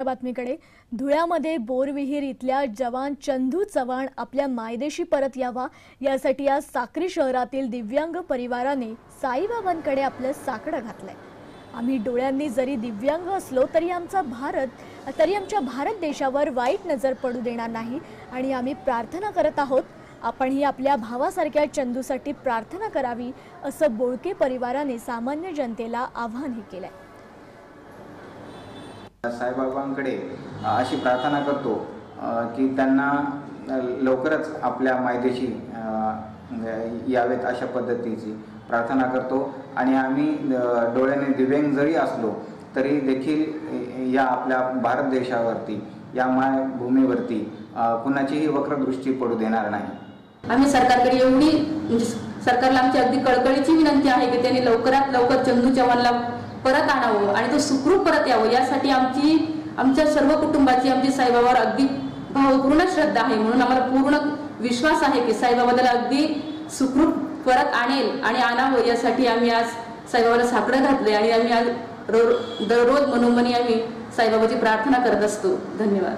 बातमीकडे धुळ्यामध्ये बोरविहीर इथल्या जवान चंदू चव्हाण आपल्या मायदेशी परत यावा यासाठी आज साक्री शहरातील दिव्यांग परिवाराने साईबाबांकडे आपलं साकडं घातलंय। आम्ही डोळ्यांनी जरी दिव्यांग असलो तरी आमच्या भारत देशावर वाईट नजर पडू देणार नाही आणि आम्ही प्रार्थना करत आहोत। आपणही आपल्या भावासारख्या चंदूसाठी प्रार्थना करावी असं बोळके परिवाराने सामान्य जनतेला आवाहनही केलंय। साईबाबांकडे अशी प्रार्थना करतो की त्यांना लवकरच आपल्या मायदेशी यावेत अशा पद्धतीची प्रार्थना करतो आणि आम्ही डोळ्याने दिव्यांग जरी असलो तरी देखील या आपल्या भारत देशावरती या मायभूमीवरती कुणाचीही वक्रदृष्टी पडू देणार नाही। आम्ही सरकारकडे एवढी सरकारला आमची अगदी कळकळीची विनंती आहे की त्यांनी लवकरात लवकर चंदू चव्हाणला परत आणावं आणि तो सुखरूप परत यावं यासाठी आमच्या सर्व कुटुंबाची आमची साईबाबावर अगदी भावपूर्ण श्रद्धा आहे। म्हणून आम्हाला पूर्ण विश्वास आहे की साईबाबा त्याला अगदी सुखरूप परत आणेल आणि आणावं यासाठी आम्ही आज साईबाबाला साकडं घातले आणि आम्ही आज दररोज मनोमनी आम्ही साईबाबाची प्रार्थना करत असतो। धन्यवाद।